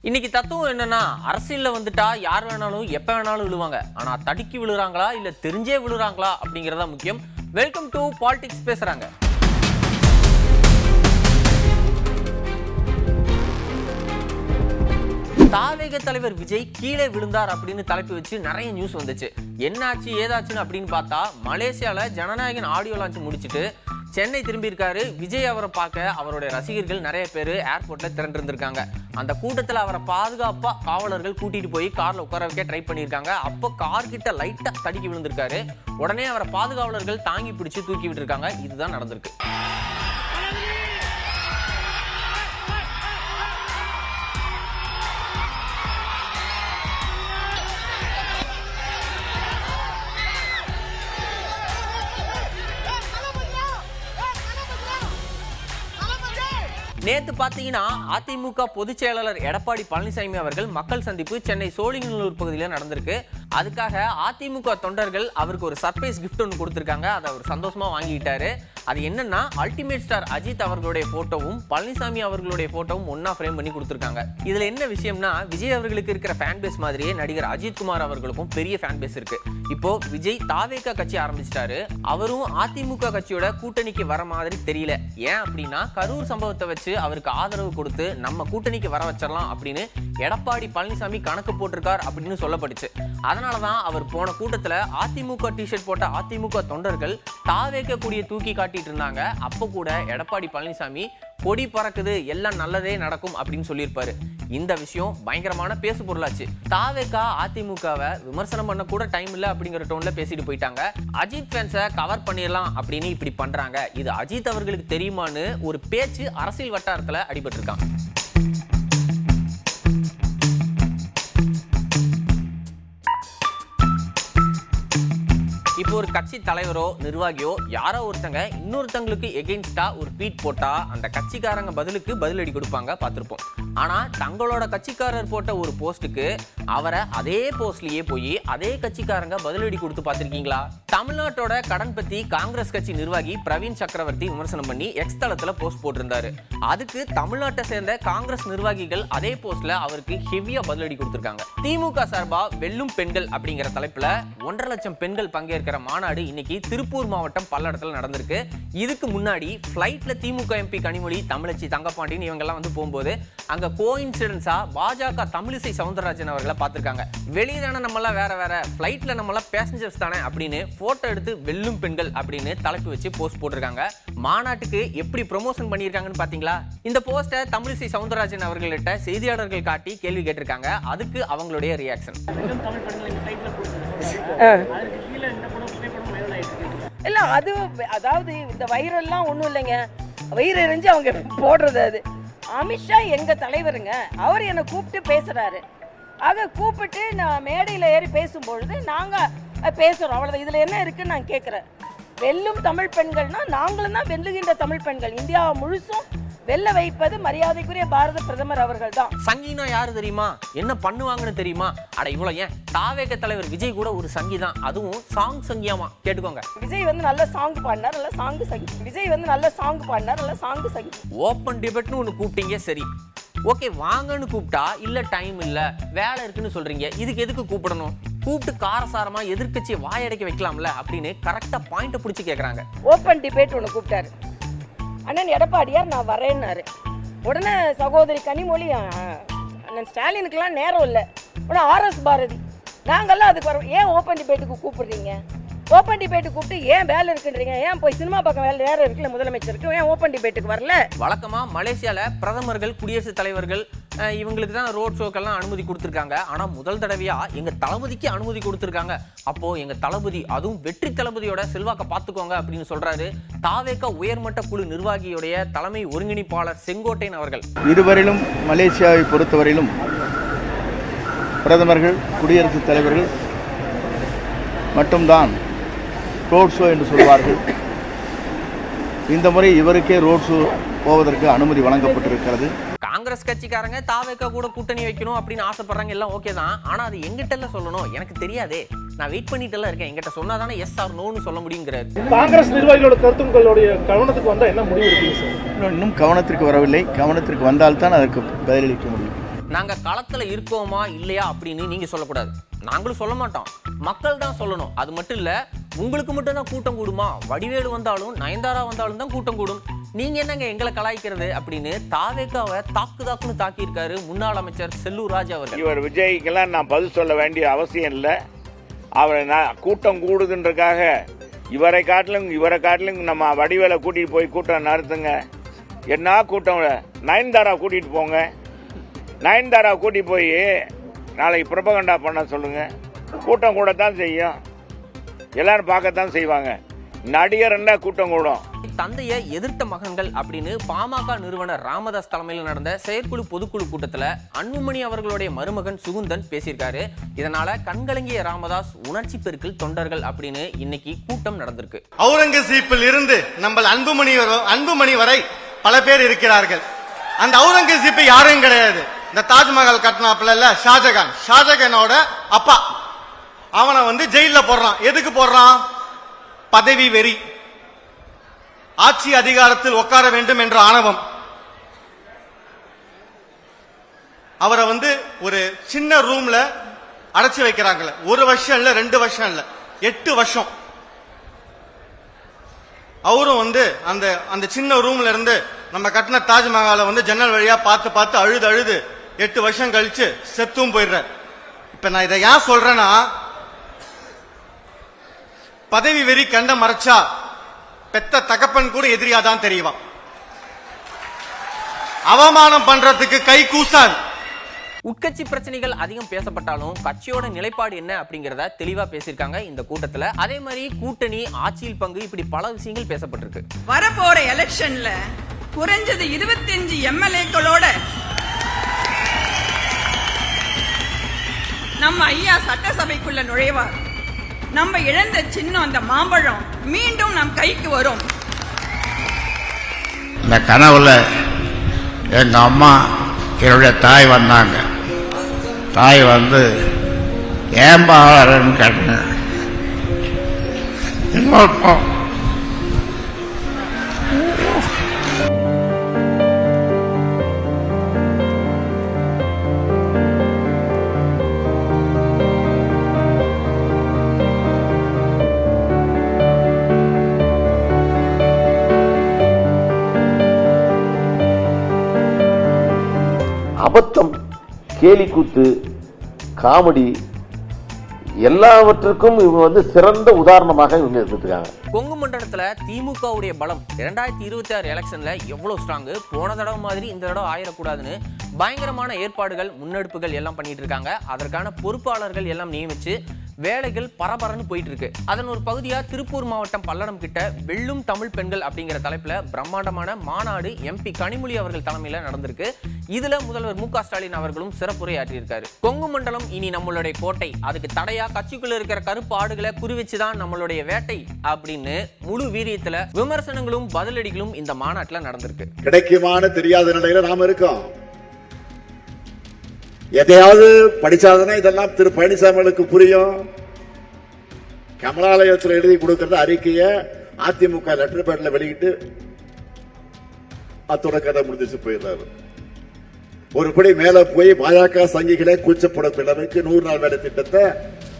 இன்னைக்கு தத்துவம் என்னன்னா, அரசியல்ல வந்துட்டா யார் வேணாலும் எப்ப வேணாலும் விழுவாங்க. ஆனா தடுக்கி விழுறாங்களா இல்ல தெரிஞ்சே விழுறாங்களா அப்படிங்கறதா முக்கியம். வெல்கம் டு பாலிடிக்ஸ் பேசுறாங்க. தாவேக தலைவர் விஜய் கீழே விழுந்தார் அப்படின்னு தலைப்பு வச்சு நிறைய நியூஸ் வந்துச்சு. என்னாச்சு ஏதாச்சுன்னு அப்படின்னு பார்த்தா, மலேசியால ஜனநாயகன் ஆடியோ லான்ச் முடிச்சுட்டு சென்னை திரும்பி இருக்காரு. விஜய் அவரை பார்க்க அவருடைய ரசிகர்கள் நிறைய பேர் ஏர்போர்ட்ல திரண்டிருந்திருக்காங்க. அந்த கூட்டத்தில் அவரை பாதுகாப்பா காவலர்கள் கூட்டிட்டு போய் கார்ல உட்கார வைக்க ட்ரை பண்ணியிருக்காங்க. அப்போ கார் கிட்ட லைட்டா தடுக்கி விழுந்திருக்காரு. உடனே அவரை பாதுகாவலர்கள் தாங்கி பிடிச்சு தூக்கி விட்டுருக்காங்க. இதுதான் நடந்திருக்கு. நேத்து பாத்தீங்கன்னா அதிமுக பொதுச் செயலாளர் எடப்பாடி பழனிசாமி அவர்கள் மக்கள் சந்திப்பு சென்னை சோழிங்கநல்லூர் பகுதியில் நடந்திருக்கு. அதுக்காக அதிமுக தொண்டர்கள் அவருக்கு ஒரு சர்ப்ரைஸ் கிஃப்ட் ஒன்று கொடுத்திருக்காங்க. அதை அவர் சந்தோஷமா வாங்கிட்டாரு. அது என்னன்னா, அல்டிமேட் ஸ்டார் அஜித் அவர்களுடைய போட்டோவும் பழனிசாமி அவர்களுடைய போட்டோவும் ஒன்னா ஃப்ரேம் பண்ணி கொடுத்திருக்காங்க. இதுல என்ன விஷயம்னா, விஜய் அவர்களுக்கு இருக்கிற ஃபேன் பேஸ் மாதிரியே நடிகர் அஜித் குமார் அவர்களுக்கும் பெரிய ஃபேன் பேஸ் இருக்கு. இப்போ விஜய் தாவேகா கட்சி ஆரம்பிச்சிட்டாரு. அவரும் அதிமுக கட்சியோட கூட்டணிக்கு வர மாதிரி தெரியல. ஏன் அப்படின்னா, கரூர் சம்பவத்தை வச்சு அவருக்கு ஆதரவு கொடுத்து நம்ம கூட்டணிக்கு வர வச்சிடலாம் அப்படின்னு எடப்பாடி பழனிசாமி கணக்கு போட்டிருக்கார் அப்படின்னு சொல்லப்பட்டுச்சு. அதனாலதான் அவர் போன கூட்டத்துல அதிமுக டிஷர்ட் போட்ட அதிமுக தொண்டர்கள் தாவேக கொடியை தூக்கி காட்டிட்டு இருந்தாங்க. அப்ப கூட எடப்பாடி பழனிசாமி கொடி பறக்குது, எல்லாம் நல்லதே நடக்கும் அப்படின்னு சொல்லியிருப்பாரு. இந்த விஷயம் பயங்கரமான பேசு பொருளாச்சு. தாவேகா அதிமுகவை விமர்சனம் பண்ண கூட டைம் இல்ல அப்படிங்கிற டோன்ல பேசிட்டு போயிட்டாங்க. அஜித் ஃபேன்ஸை கவர் பண்ணிடலாம் அப்படின்னு இப்படி பண்றாங்க. இது அஜித் அவர்களுக்கு தெரியுமான்னு ஒரு பேச்சு அரசியல் வட்டாரத்துல அடிபட்டு இருக்கான். இப்போ ஒரு கட்சி தலைவரோ நிர்வாகியோ யாரோ ஒருத்தங்க இன்னொருத்தங்களுக்கு எகெயின்ஸ்டா ஒரு ட்வீட் போட்டா அந்த கட்சிக்காரங்க பதிலுக்கு பதிலடி கொடுப்பாங்க, பார்த்திருப்போம். ஆனா தங்களோட கட்சிக்காரர் போட்ட ஒரு போஸ்டுக்கு அவரை அதே போஸ்ட்லயே போய் அதே கட்சிக்காரங்க பதிலடி கொடுத்து பார்த்திருக்கீங்களா? தமிழ்நாட்டோட கடன் பத்தி காங்கிரஸ் கட்சி நிர்வாகி பிரவீன் சக்கரவர்த்தி விமர்சனம் பண்ணி எக்ஸ் தளத்துல போஸ்ட் போட்டிருந்தாரு. அதுக்கு தமிழ்நாட்டை சேர்ந்த காங்கிரஸ் நிர்வாகிகள் அதே போஸ்ட்ல அவருக்கு ஹெவியா பதிலடி கொடுத்திருக்காங்க. திமுக சார்பா வெல்லும் பெண்கள் அப்படிங்கிற தலைப்புல 1.5 லட்சம் பெண்கள் பங்கேற்கிற மாநாடு இன்னைக்கு திருப்பூர் மாவட்டம் பல்லடத்துல நடந்திருக்கு. இதுக்கு முன்னாடி பிளைட்ல திமுக எம்பி கனிமொழி, தமிழச்சி தங்கப்பாண்டியன் இவங்க எல்லாம் வந்து போகும்போது அங்க கோஇன்சிடென்ஸா பாஜக தமிழிசை சவுந்தரராஜன் அவர்களை பார்த்திருக்காங்க. வெளியே தானே நம்மளாம் வேற பிளைட்ல நம்மளாம் பேசஞ்சர்ஸ் தானே அப்படின்னு போட்டோ எடுத்து வெல்லும் பெண்கள் அப்படின்னு தலைப்பு வச்சு போஸ்ட் போட்டிருக்காங்க. மாநாட்டுக்கு எப்படி ப்ரொமோஷன் பண்ணியிருக்காங்கன்னு பாத்தீங்களா? இந்த போஸ்டை தமிழிசை சவுந்தரராஜன் அவர்கள்ட்ட செய்தியாளர்கள் காட்டி கேள்வி கேட்டிருக்காங்க. அதுக்கு அவங்களுடைய ரியாக்ஷன். இல்ல அது அதாவது இந்த வைரல்லாம் ஒண்ணும் இல்லைங்க, வயிறு எரிஞ்சு அவங்க போடுறது. அது அமித்ஷா எங்க தலைவருங்க, அவர் என்னை கூப்பிட்டு பேசுறாரு. ஆக கூப்பிட்டு நான் மேடையில் ஏறி பேசும்பொழுது நாங்க பேசுறோம், அவ்வளவுதான். இதுல என்ன இருக்குன்னு நான் கேட்கிறேன். வெல்லும் தமிழ் பெண்கள்னா நாங்களும் தான் வெல்லுகின்ற தமிழ் பெண்கள். இந்தியா முழுசும் வெல்ல வைப்பது மரியாதைக்குரிய பாரத பிரதமர் அவர்கள் தான். சங்கினா யாரு தெரியுமா? என்ன பண்ணுவாங்கன்னு தெரியுமா? அட இவ்வளவு ஏன், தாவேக தலைவர் விஜய் கூட ஒரு சங்கி தான், அதுவும் சாங் சங்கியாமா. கேட்டுக்கோங்க. விஜய் வந்து நல்ல சாங் பாடினார், நல்ல சாங் சங்கி. விஜய் வந்து நல்ல சாங் பாடினார், நல்ல சாங் சங்கி. ஓப்பன் டிபேட்னு ஒன்று கூப்பிட்டீங்க, சரி ஓகே. வாங்கன்னு கூப்பிட்டா இல்ல டைம் இல்ல வேலை இருக்குன்னு சொல்றீங்க. இதுக்கு எதுக்கு கூப்பிடணும்? கூப்பிட்டு காரசாரமா எதிர்க்கட்சியை வாயடைக்க வைக்கலாம்ல அப்படின்னு கரெக்டா பாயிண்ட பிடிச்சி கேட்கறாங்க. ஓப்பன் டிபேட் ஒன்று கூப்பிட்டாரு அண்ணன் எடப்பாடியார், நான் வரேன்னாரு. உடனே சகோதரி கனிமொழி, அண்ணன் ஸ்டாலினுக்கெல்லாம் நேரம் இல்லை. உடனே RS பாரதி, நாங்கள்லாம் அதுக்கு வரோம். ஏன் ஓப்பன் டிபேட்டுக்கு கூப்பிடுறீங்க? ஓப்பன் டிபேட்டு கூப்பிட்டு ஏன் வேலை இருக்குன்றீங்க? ஏன் போய் சினிமா பக்கம் வேலை நேரம் இருக்குல்ல முதலமைச்சருக்கு, ஏன் ஓப்பன் டிபேட்டுக்கு வரல? வழக்கமா மலேசியால பிரதமர்கள், குடியரசுத் தலைவர்கள் இவங்களுக்கு தான் ரோட் ஷோக்கெல்லாம் அனுமதி கொடுத்துருக்காங்க. ஆனா முதல் தடவையா எங்க தளபதிக்கு அனுமதி கொடுத்துருக்காங்க. அப்போ எங்க தளபதி, அதுவும் வெற்றி தளபதியோட செல்வாக்க பார்த்துக்கோங்க அப்படின்னு சொல்றாரு தாவேக உயர்மட்ட குழு நிர்வாகியுடைய தலைமை ஒருங்கிணைப்பாளர் செங்கோட்டையன் அவர்கள். இதுவரையிலும் மலேசியாவை பொறுத்தவரையிலும் பிரதமர்கள், குடியரசுத் தலைவர்கள் மட்டும்தான் ரோட் ஷோ என்று சொல்வார்கள். இந்த முறை இவருக்கே ரோட் ஷோ போவதற்கு அனுமதி வழங்கப்பட்டிருக்கிறது. காங்கிரஸ் கட்சிக்காரங்க தாவேக கூட கூட்டணி வைக்கணும் அப்படின்னு ஆசைப்படுறாங்க, எல்லாம் ஓகே தான். ஆனா அது எங்கிட்ட சொல்லணும், எனக்கு தெரியாதே, நான் வெயிட் பண்ணிட்டு இருக்கேன். எங்கிட்ட சொன்னாதானே எஸ் ஆர் நோன்னு சொல்ல முடியுங்கிறாரு. காங்கிரஸ் நிர்வாகிகளோட கருத்து உங்களுடைய கவனத்துக்கு வந்தா என்ன முடிவு எடுப்பீங்க சார்? இன்னும் கவனத்திற்கு வரவில்லை. கவனத்திற்கு வந்தால்தான் அதற்கு பதிலளிக்க முடியும். நாங்க களத்துல இருக்கோமா இல்லையா அப்படின்னு நீங்க சொல்லக்கூடாது, நாங்களும் சொல்ல மாட்டோம், மக்கள் தான் சொல்லணும். அது மட்டும் இல்ல, உங்களுக்கு மட்டும் தான் கூட்டம் கூடுமா? வடிவேலு வந்தாலும் நயன்தாரா வந்தாலும் தான் கூட்டம் கூடும், நீங்க என்னங்க எங்களை கலாய்க்கிறது அப்படின்னு தாவேக்காவை தாக்குன்னு தாக்கியிருக்காரு முன்னாள் அமைச்சர் செல்லூர் ராஜு அவர்கள். இவர் விஜய்க்கெல்லாம் நான் பதில் சொல்ல வேண்டிய அவசியம் இல்லை. அவரை நான் கூட்டம் கூடுதுன்றக்காக இவரை காட்டிலும் நம்ம வடிவேலை கூட்டிட்டு போய் கூட்டம் நடத்துங்க. என்ன கூட்டம்? நயன்தாரா கூட்டிட்டு போங்க. நயன்தாரா கூட்டிட்டு போய் நாளைக்கு புரபகண்டா பண்ண சொல்லுங்க. கூட்டம் கூடத்தான் செய்யும், எல்லாரும் பார்க்கத்தான் செய்வாங்க. நடிகர் என்ன கூட்டம் கூடும்? தந்தையை எதிர்த்த மகன்கள் அப்படின்னு பாமக நிறுவனர் ராமதாஸ் தலைமையில் நடந்த செயற்குழு பொதுக்குழு கூட்டத்தில் அன்புமணி அவர்களுடைய மருமகன் சுகுந்தன் பேசியிருக்காரு. இதனால கண்கலங்கிய ராமதாஸ் உணர்ச்சி பெருக்கில் தொண்டர்கள் அப்படின்னு இன்னைக்கு கூட்டம் நடந்திருக்கு. அவுரங்கசீப்பில் இருந்து நம்ம அன்புமணி வரை பல பேர் இருக்கிறார்கள். அந்த அவுரங்கசீப் யாரும் கிடையாது. இந்த தாஜ்மஹால் கட்டினாப்புல ஷாஜகானோட அப்பா. அவனை ஜெயில போடுறான். எதுக்கு போடுறான்? பதவி வெறி, ஆட்சி அதிகாரத்தில் உட்கார வேண்டும் என்ற ஆணவம். அவரை ஒரு சின்ன ரூம்ல அடைச்சு வைக்கிறாங்களே. 1 வருஷம் இல்ல, 2 வருஷம் இல்ல, 8 வருஷம். அவரும் அந்த சின்ன ரூம்ல இருந்து நம்ம கட்டின தாஜ்மஹாலை ஜன்னல் வழியா பார்த்து அழுது 8 வருஷம் கழிச்சு செத்தும் போயிடுறார். இப்ப நான் இதை ஏன் சொல்றேன்னா, பதவி வெறி கண்ட மறைச்சா பெத்த தகப்பன் கூட எதிரியாதான் தெரியும். அவமானம் பண்றதுக்கு கை கூசான். உட்கட்சி பிரச்சனைகள் அதிகம் பேசப்பட்டாலும் கட்சியோட நிலைப்பாடு என்ன அப்படிங்கறத தெளிவா பேசியிருக்காங்க இந்த கூட்டத்துல. அதே மாதிரி கூட்டணி, ஆட்சியில் பங்கு, இப்படி பல விஷயங்கள் பேசப்பட்டிருக்கு. வரப்போற எலெக்ஷன்ல குறைஞ்சது 25 எம்எல்ஏக்களோட நம்ம ஐயா சட்டசபைக்குள்ள நுழைவார். நம்ம இழந்த சின்னம் அந்த மாம்பழம் மீண்டும் நம் கைக்கு வரும். இந்த கனவுல எங்க அம்மா என்னுடைய தாய் வந்தாங்க. தாய் ஏன்பா வரன்னு கேட்டேன். அபத்தம், கேலி கூத்து, காமெடி எல்லாவற்றுக்கும் இவங்க சிறந்த உதாரணமாக இவங்க இருந்துருக்காங்க. கொங்கு மண்டலத்துல திமுகவுடைய பலம் 2026 எலெக்ஷன்ல எவ்வளவு ஸ்ட்ராங், போன தடவை மாதிரி இந்த தடவை ஆயிடக்கூடாதுன்னு பயங்கரமான ஏற்பாடுகள், முன்னெடுப்புகள் எல்லாம் பண்ணிட்டு இருக்காங்க. அதற்கான பொறுப்பாளர்கள் எல்லாம் நியமிச்சு வேலைகள் பரபரன்னு போயிட்டு இருக்கு. அதன் ஒரு பகுதியா திருப்பூர் மாவட்டம் பல்லடம் கிட்ட வெல்லும் தமிழ் பெண்கள் அப்படிங்கிற தலைப்புல பிரம்மாண்டமான மாநாடு எம்பி கனிமொழி அவர்கள் தலைமையில நடந்திருக்கு. இதுல முதல்வர் மு க ஸ்டாலின் அவர்களும் சிறப்புரையாற்றியிருக்காரு. கொங்கு மண்டலம் இனி நம்மளுடைய கோட்டை, அதுக்கு தடையா கட்சிக்குள்ள இருக்கிற கருப்பு ஆடுகளை குறிவச்சுதான் நம்மளுடைய வேட்டை அப்படின்னு முழு வீரியத்துல விமர்சனங்களும் பதிலடிகளும் இந்த மாநாட்டுல நடந்திருக்கு. கிடைக்குமான தெரியாத நிலையில நாம இருக்கோம். எதையாவது படிச்சாதானே இதெல்லாம் திரு பழனிசாமிகளுக்கு புரியும். கமலாலயத்தில் எழுதி கொடுக்கிற அறிக்கையை அதிமுக லெட்டர் பேட்ல வெளியிட்டு அத்தோட கதை முடிஞ்சிச்சு போயிடுறாரு. ஒருபடி மேல போய் பாஜக சங்கிகளை கூச்சப்படும் அளவுக்கு 100 நாள் வேலை திட்டத்தை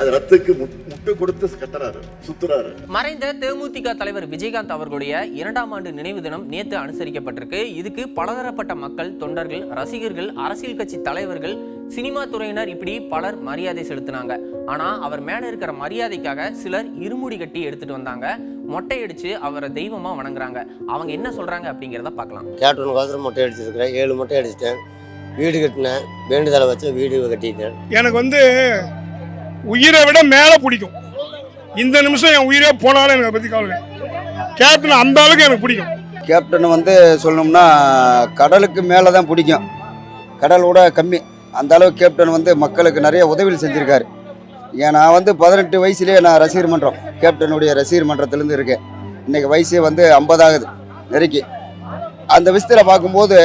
அது ரத்துக்கு முட்டு கொடுத்து கட்டுறாரு, சுத்துறாரு. மறைந்த தேமுதிக தலைவர் விஜயகாந்த் அவர்களுடைய 2ஆம் ஆண்டு நினைவு தினம் நேற்று அனுசரிக்கப்பட்டிருக்கு. இதுக்கு பலதரப்பட்ட மக்கள், தொண்டர்கள், ரசிகர்கள், அரசியல் கட்சி தலைவர்கள், சினிமா துறையினர் இப்படி பலர் மரியாதை செலுத்தினாங்க. ஆனா அவர் மேல இருக்கிற மரியாதைக்காக சிலர் இருமுடி கட்டி எடுத்துட்டு வந்தாங்க, மொட்டை அடிச்சு அவரை தெய்வமா வணங்குறாங்க. அவங்க என்ன சொல்றாங்க அப்படிங்கிறத பார்க்கலாம். கேப்டன் மொட்டை அடிச்சிருக்கிறேன், 7 மொட்டை அடிச்சிட்டேன், வீடு கட்டினேன், வேண்டுதலை வச்சு வீடு கட்டிட்டேன். எனக்கு உயிரை விட மேல பிடிக்கும். இந்த நிமிஷம் என் உயிரே போனாலும் எனக்கு பத்தி கவலை. கேப்டன் அந்த அளவுக்கு எனக்கு பிடிக்கும். கேப்டன் சொல்லணும்னா கடலுக்கு மேலே தான் பிடிக்கும், கடலோட கம்மி. அந்த அளவுக்கு கேப்டன் மக்களுக்கு நிறைய உதவிகள் செஞ்சிருக்காரு. ஏன் நான் 18 வயசுலேயே நான் ரசிகர் மன்றம், கேப்டனுடைய ரசிகர் மன்றத்திலேருந்து இருக்கேன். இன்னைக்கு வயசே 50 ஆகுது நெருக்கி. அந்த விஷயத்தில் பார்க்கும்போது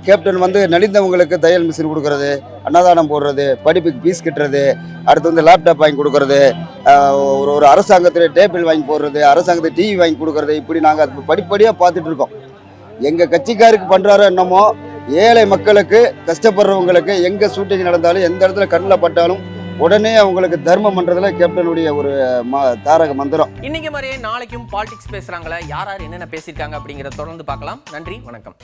கேப்டன் நலிந்தவங்களுக்கு தையல் மிஷின் கொடுக்கறது, அன்னதானம் போடுறது, படிப்புக்கு பீஸ் கட்டுறது, அடுத்து லேப்டாப் வாங்கி கொடுக்கறது, ஒரு அரசாங்கத்தில் டேபிள் வாங்கி போடுறது, அரசாங்கத்துக்கு டிவி வாங்கி கொடுக்கறது, இப்படி நாங்கள் படிப்படியாக பார்த்துட்டு இருக்கோம். எங்கள் கட்சிக்காருக்கு பண்ணுறாரோ என்னமோ ஏழை மக்களுக்கு, கஷ்டப்படுறவங்களுக்கு எங்கே ஷூட்டிங் நடந்தாலும் எந்த இடத்துல கண்ணில் பட்டாலும் உடனே அவங்களுக்கு தர்மம் பண்றதுல கேப்டனுடைய ஒரு தாரக மந்திரம். இன்னைக்கு மாதிரியே நாளைக்கும் பாலிடிக்ஸ் பேசுறாங்களா, யார் யார் என்னென்ன பேசியிருக்காங்க அப்படிங்கிறத தொடர்ந்து பார்க்கலாம். நன்றி, வணக்கம்.